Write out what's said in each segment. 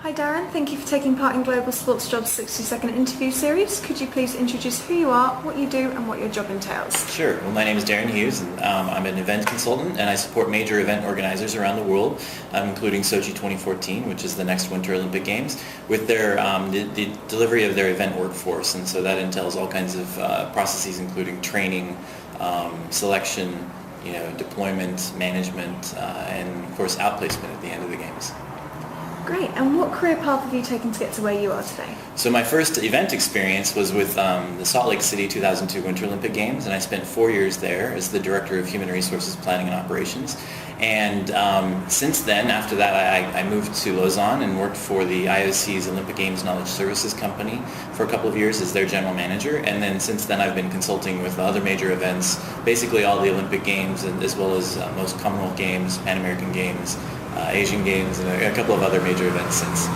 Hi Darren, thank you for taking part in Global Sports Jobs 60-second interview series. Could you please introduce who you are, what you do and what your job entails? Sure. Well, my name is Darren Hughes and I'm an event consultant and I support major event organizers around the world, including Sochi 2014, which is the next Winter Olympic Games, with their the delivery of their event workforce. And so that entails all kinds of processes including training, selection, deployment, management, and of course outplacement at the end of the games. Great, and what career path have you taken to get to where you are today? So my first event experience was with the Salt Lake City 2002 Winter Olympic Games, and I spent 4 years there as the Director of Human Resources Planning and Operations. And since then, after that, I moved to Lausanne and worked for the IOC's Olympic Games Knowledge Services Company for a couple of years as their general manager. And then since then, I've been consulting with other major events, basically all the Olympic Games, and as well as most Commonwealth Games, Pan American Games, Asian Games, and a couple of other major events since.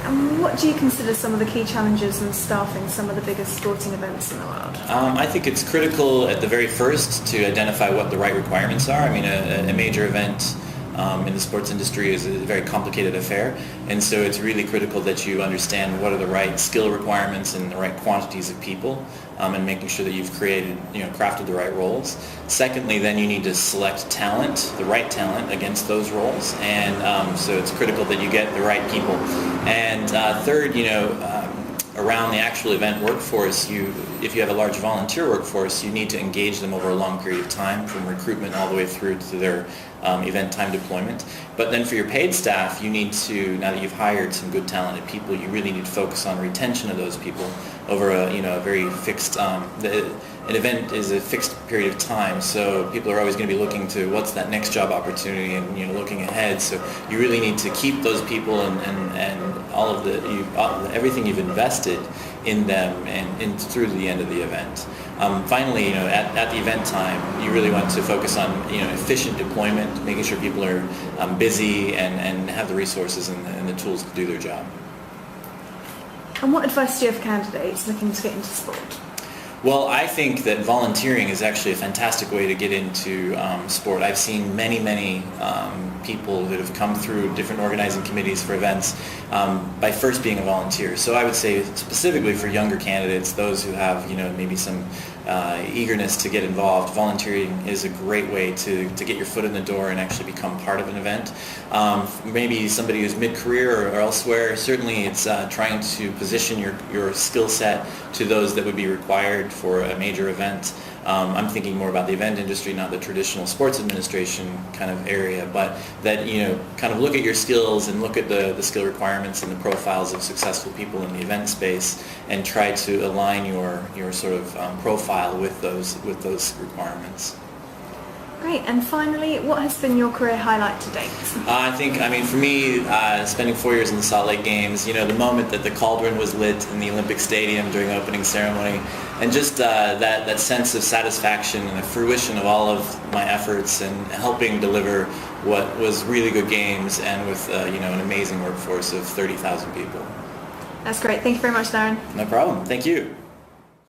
And what do you consider some of the key challenges in staffing some of the biggest sporting events in the world? I think it's critical at the very first to identify what the right requirements are. I mean, a major event in the sports industry is a very complicated affair, and so it's really critical that you understand what are the right skill requirements and the right quantities of people, and making sure that you've crafted the right roles. Secondly, then you need to select talent, the right talent against those roles, and so it's critical that you get the right people. And third, around the actual event workforce, if you have a large volunteer workforce, you need to engage them over a long period of time, from recruitment all the way through to their event time deployment. But then for your paid staff, you need to, now that you've hired some good talented people, you really need to focus on retention of those people over a very fixed, an event is a fixed period of time, so people are always going to be looking to what's that next job opportunity and looking ahead. So you really need to keep those people and all of everything you've invested in them and through the end of the event. Finally, at the event time, you really want to focus on efficient deployment, making sure people are busy and have the resources and the tools to do their job. And what advice do you have for candidates looking to get into sport? Well, I think that volunteering is actually a fantastic way to get into sport. I've seen many people that have come through different organizing committees for events by first being a volunteer. So I would say specifically for younger candidates, those who have maybe some eagerness to get involved, volunteering is a great way to get your foot in the door and actually become part of an event. Maybe somebody who's mid-career or elsewhere, certainly it's trying to position your skill set to those that would be required for a major event. I'm thinking more about the event industry, not the traditional sports administration kind of area, but that kind of look at your skills and look at the skill requirements and the profiles of successful people in the event space and try to align your sort of profile with those requirements. Great, and finally, what has been your career highlight to date? For me, spending 4 years in the Salt Lake Games, the moment that the cauldron was lit in the Olympic Stadium during the opening ceremony, and just that sense of satisfaction and the fruition of all of my efforts and helping deliver what was really good games and with an amazing workforce of 30,000 people. That's great. Thank you very much, Darren. No problem. Thank you.